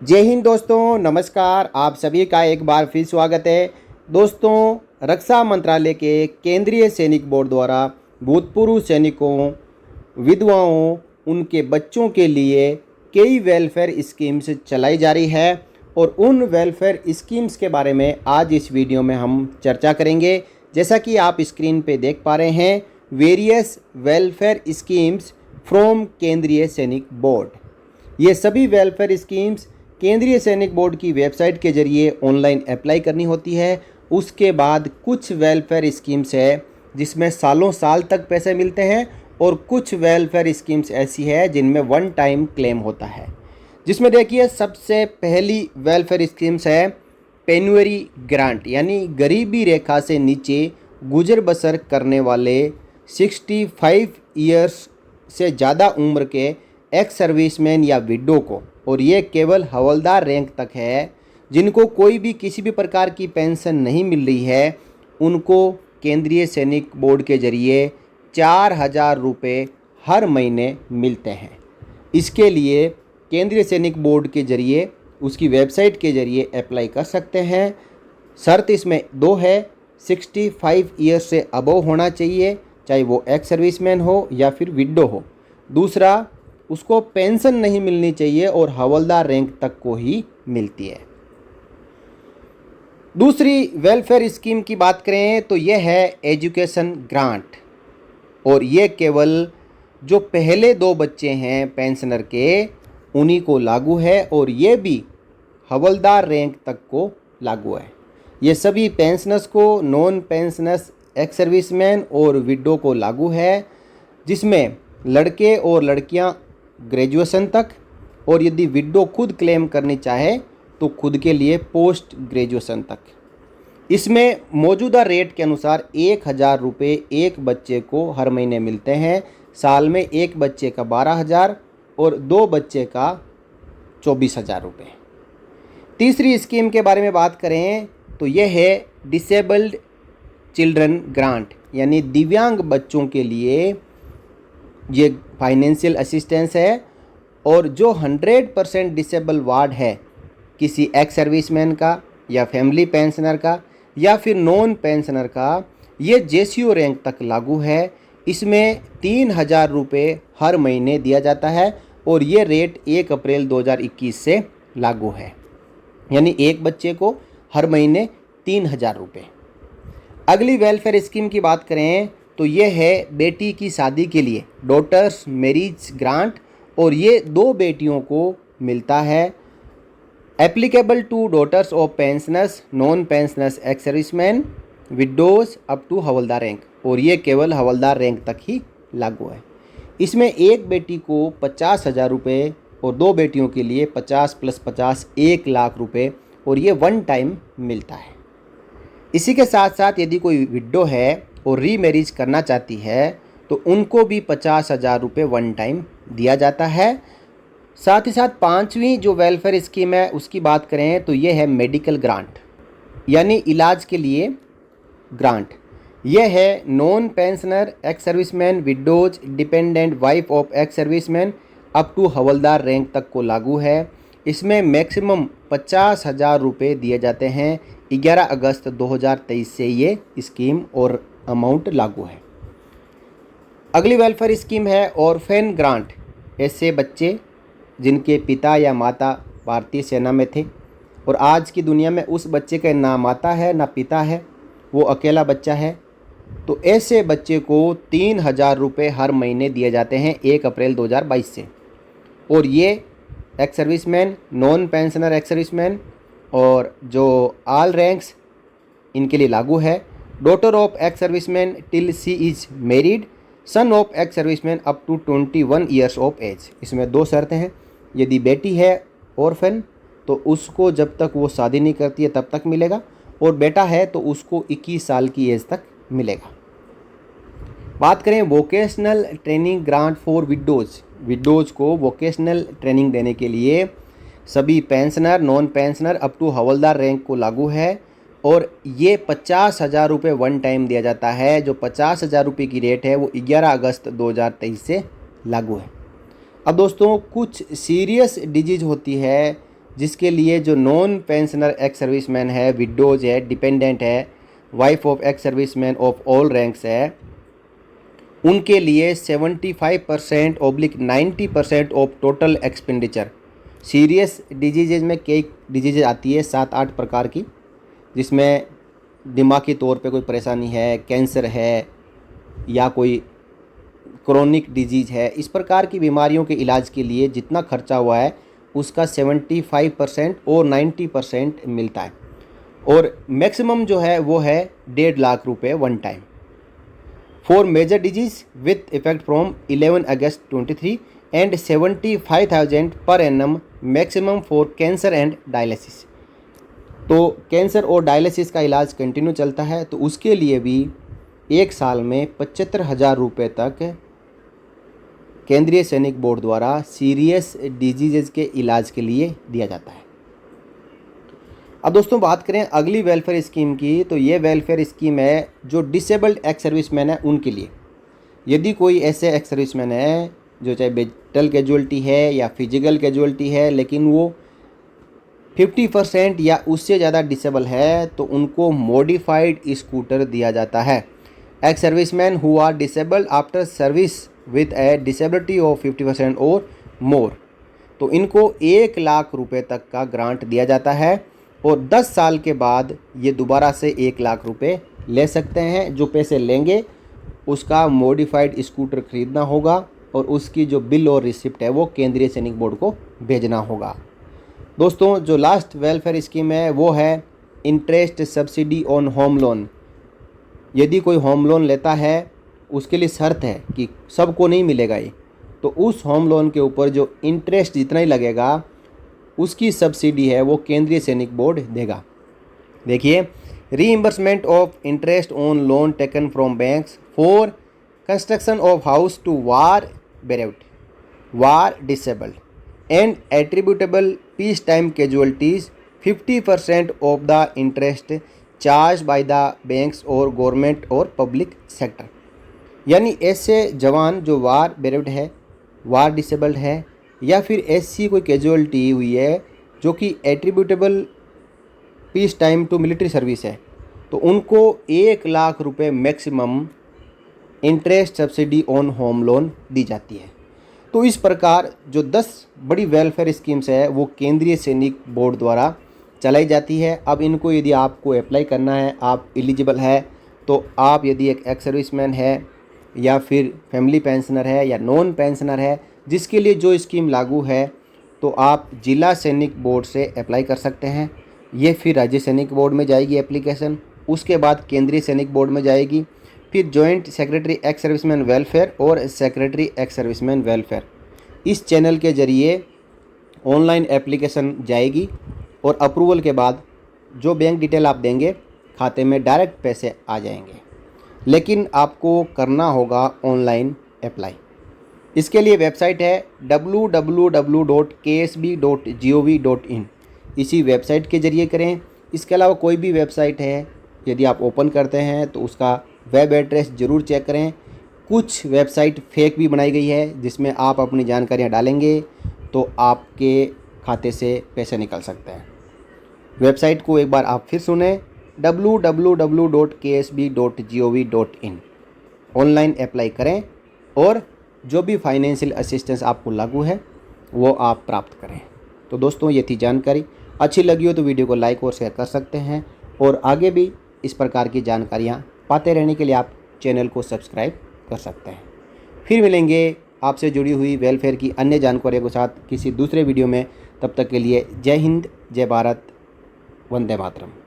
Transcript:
जय हिंद दोस्तों, नमस्कार। आप सभी का एक बार फिर स्वागत है। दोस्तों, रक्षा मंत्रालय के केंद्रीय सैनिक बोर्ड द्वारा भूतपूर्व सैनिकों, विधवाओं, उनके बच्चों के लिए कई वेलफेयर स्कीम्स चलाई जा रही है और उन वेलफेयर स्कीम्स के बारे में आज इस वीडियो में हम चर्चा करेंगे। जैसा कि आप स्क्रीन पे देख पा रहे हैं, वेरियस वेलफेयर स्कीम्स फ्रॉम केंद्रीय सैनिक बोर्ड। ये सभी वेलफेयर स्कीम्स केंद्रीय सैनिक बोर्ड की वेबसाइट के जरिए ऑनलाइन अप्लाई करनी होती है। उसके बाद कुछ वेलफेयर स्कीम्स है जिसमें सालों साल तक पैसे मिलते हैं और कुछ वेलफेयर स्कीम्स ऐसी है जिनमें वन टाइम क्लेम होता है। जिसमें देखिए, सबसे पहली वेलफेयर स्कीम्स है पेन्युरी ग्रांट, यानी गरीबी रेखा से नीचे गुजर बसर करने वाले 65 ईयर्स से ज़्यादा उम्र के एक्स सर्विसमैन या विडो को, और ये केवल हवलदार रैंक तक है। जिनको कोई भी किसी भी प्रकार की पेंशन नहीं मिल रही है, उनको केंद्रीय सैनिक बोर्ड के जरिए 4,000 रुपये हर महीने मिलते हैं। इसके लिए केंद्रीय सैनिक बोर्ड के जरिए उसकी वेबसाइट के जरिए अप्लाई कर सकते हैं। शर्त इसमें दो है, 65 ईयर्स से अबव होना चाहिए, चाहे वो एक्स सर्विसमैन हो या फिर विडो हो। दूसरा, उसको पेंशन नहीं मिलनी चाहिए और हवलदार रैंक तक को ही मिलती है। दूसरी वेलफेयर स्कीम की बात करें तो यह है एजुकेशन ग्रांट, और ये केवल जो पहले दो बच्चे हैं पेंशनर के, उन्हीं को लागू है, और ये भी हवलदार रैंक तक को लागू है। ये सभी पेंशनर्स को, नॉन पेंशनर्स, एक्स सर्विसमैन और विडो को लागू है, जिसमें लड़के और लड़कियां ग्रेजुएशन तक, और यदि विडो खुद क्लेम करनी चाहे तो खुद के लिए पोस्ट ग्रेजुएशन तक। इसमें मौजूदा रेट के अनुसार 1,000 रुपये एक बच्चे को हर महीने मिलते हैं। साल में एक बच्चे का 12,000 और दो बच्चे का 24,000 रुपये। तीसरी स्कीम के बारे में बात करें तो यह है डिसेबल्ड चिल्ड्रन ग्रांट, यानी दिव्यांग बच्चों के लिए ये फाइनेंशियल असिस्टेंस है। और जो 100% डिसेबल वार्ड है किसी एक्स सर्विसमैन का या फैमिली पेंशनर का या फिर नॉन पेंशनर का, ये जेसीओ रैंक तक लागू है। इसमें 3,000 रुपये हर महीने दिया जाता है और ये रेट 1 अप्रैल 2021 से लागू है, यानी एक बच्चे को हर महीने 3,000 रुपये। अगली वेलफेयर स्कीम की बात करें तो ये है बेटी की शादी के लिए डॉटर्स मैरिज ग्रांट, और ये दो बेटियों को मिलता है। Applicable to daughters of pensioners, non pensioners, ex serviceman, widows up to havildar rank, और ये केवल हवलदार रैंक तक ही लागू है। इसमें एक बेटी को 50,000 रुपये और दो बेटियों के लिए 50 + 50 1 लाख रुपये, और ये वन टाइम मिलता है। इसी के साथ साथ यदि कोई विडो है और रीमैरिज करना चाहती है तो उनको भी 50,000 रुपये वन टाइम दिया जाता है। साथ ही साथ पांचवी जो वेलफेयर स्कीम है उसकी बात करें तो ये है मेडिकल ग्रांट, यानी इलाज के लिए ग्रांट। यह है non pensioner, ex serviceman, widows, dependent wife of ex serviceman up to havildar rank तक को लागू है। इसमें मैक्सिमम 50,000 रुपये दिए जाते हैं। 11 अगस्त 2023 से ये स्कीम और अमाउंट लागू है। अगली वेलफेयर स्कीम है ऑर्फेन ग्रांट। ऐसे बच्चे जिनके पिता या माता भारतीय सेना में थे और आज की दुनिया में उस बच्चे का ना माता है ना पिता है, वो अकेला बच्चा है, तो ऐसे बच्चे को 3,000 रुपये हर महीने दिए जाते हैं 1 अप्रैल 2022 से। और ये ex serviceman, non pensioner ex serviceman और जो ऑल रैंक्स, इनके लिए लागू है। Daughter of ex serviceman till she is married, son of ex serviceman up to 21 years of age. इसमें दो शर्तें हैं, यदि बेटी है ऑर्फन तो उसको जब तक वो शादी नहीं करती है तब तक मिलेगा, और बेटा है तो उसको 21 साल की एज तक मिलेगा। बात करें vocational training grant for widows. Widows को वोकेशनल ट्रेनिंग देने के लिए सभी pensioner, non pensioner up to havildar rank को लागू है, और ये 50,000 रुपये वन टाइम दिया जाता है। जो 50,000 रुपये की रेट है वो 11 अगस्त 2023 से लागू है। अब दोस्तों, कुछ सीरियस डिजीज़ होती है जिसके लिए जो नॉन पेंशनर एक्स सर्विसमैन है, विडोज है, डिपेंडेंट है, wife of ex serviceman of all ranks है, उनके लिए 75%/90% of total expenditure. Serious disease में कई डिजीज़ आती है 7-8 प्रकार की, जिसमें दिमागी तौर पे कोई परेशानी है, कैंसर है या कोई क्रोनिक डिजीज़ है, इस प्रकार की बीमारियों के इलाज के लिए जितना खर्चा हुआ है उसका 75% और 90% मिलता है। और मैक्सिमम जो है वो है 1.5 लाख रुपए one time for major disease with effect from 11 August 23 and 75,000 per annum maximum for cancer and dialysis. तो कैंसर और डायलिसिस का इलाज कंटिन्यू चलता है, तो उसके लिए भी एक साल में 75,000 रुपये तक केंद्रीय सैनिक बोर्ड द्वारा सीरियस डिजीज़ के इलाज के लिए दिया जाता है। अब दोस्तों बात करें अगली वेलफेयर स्कीम की, तो ये वेलफेयर स्कीम है जो डिसेबल्ड एक्स सर्विसमैन है उनके लिए। यदि कोई ऐसे एक्स सर्विसमैन है जो चाहे मेंटल कैजुअलिटी है या फिजिकल कैजुअलिटी है, लेकिन वो 50% या उससे ज़्यादा डिसेबल है, तो उनको मॉडिफाइड स्कूटर दिया जाता है। Ex serviceman who are disabled after service with a disability of 50% और मोर, तो इनको 1 लाख रुपए तक का ग्रांट दिया जाता है और 10 साल के बाद ये दोबारा से 1 लाख रुपए ले सकते हैं। जो पैसे लेंगे उसका मॉडिफाइड स्कूटर खरीदना होगा और उसकी जो बिल और रिसिप्ट है वो केंद्रीय सैनिक बोर्ड को भेजना होगा। दोस्तों जो लास्ट वेलफेयर स्कीम है वो है interest subsidy on home loan. यदि कोई होम लोन लेता है उसके लिए शर्त है कि सबको नहीं मिलेगा ये, तो उस होम लोन के ऊपर जो इंटरेस्ट जितना ही लगेगा उसकी सब्सिडी है वो केंद्रीय सैनिक बोर्ड देगा। देखिए, reimbursement of interest on loan taken from banks for construction of house to war bereaved, war disabled and attributable peace time casualties 50% of the interest charge by the banks और government और public sector. यानी ऐसे जवान जो वार बेरेव्ड है, वार disabled है या फिर ऐसी कोई कैजुअलिटी हुई है जो कि attributable peace time to military service है, तो उनको 1 लाख रुपए maximum interest subsidy on home loan दी जाती है। तो इस प्रकार जो 10 बड़ी वेलफेयर स्कीम्स है वो केंद्रीय सैनिक बोर्ड द्वारा चलाई जाती है। अब इनको यदि आपको अप्लाई करना है, आप एलिजिबल है, तो आप यदि एक एक्स सर्विसमैन है या फिर फैमिली पेंशनर है या नॉन पेंशनर है जिसके लिए जो स्कीम लागू है, तो आप जिला सैनिक बोर्ड से अप्लाई कर सकते हैं। ये फिर राज्य सैनिक बोर्ड में जाएगी एप्लीकेशन, उसके बाद केंद्रीय सैनिक बोर्ड में जाएगी, फिर joint secretary ex serviceman welfare और सेक्रेटरी एक्स सर्विसमैन वेलफेयर। इस चैनल के जरिए ऑनलाइन एप्लीकेशन जाएगी और अप्रूवल के बाद जो बैंक डिटेल आप देंगे खाते में डायरेक्ट पैसे आ जाएंगे। लेकिन आपको करना होगा ऑनलाइन अप्लाई। इसके लिए वेबसाइट है www.ksb.gov.in। इसी वेबसाइट के जरिए करें। इसके अलावा कोई भी वेबसाइट है यदि आप ओपन करते हैं तो उसका वेब एड्रेस ज़रूर चेक करें। कुछ वेबसाइट फेक भी बनाई गई है जिसमें आप अपनी जानकारियां डालेंगे तो आपके खाते से पैसे निकल सकते हैं। वेबसाइट को एक बार आप फिर सुनें, www.ksb.gov.in। ऑनलाइन अप्लाई करें और जो भी फाइनेंशियल असिस्टेंस आपको लागू है वो आप प्राप्त करें। तो दोस्तों ये थी जानकारी। अच्छी लगी हो तो वीडियो को लाइक और शेयर कर सकते हैं और आगे भी इस प्रकार की जानकारियाँ पाते रहने के लिए आप चैनल को सब्सक्राइब कर सकते हैं। फिर मिलेंगे आपसे जुड़ी हुई वेलफेयर की अन्य जानकारियों के साथ किसी दूसरे वीडियो में। तब तक के लिए जय हिंद, जय भारत, वंदे मातरम।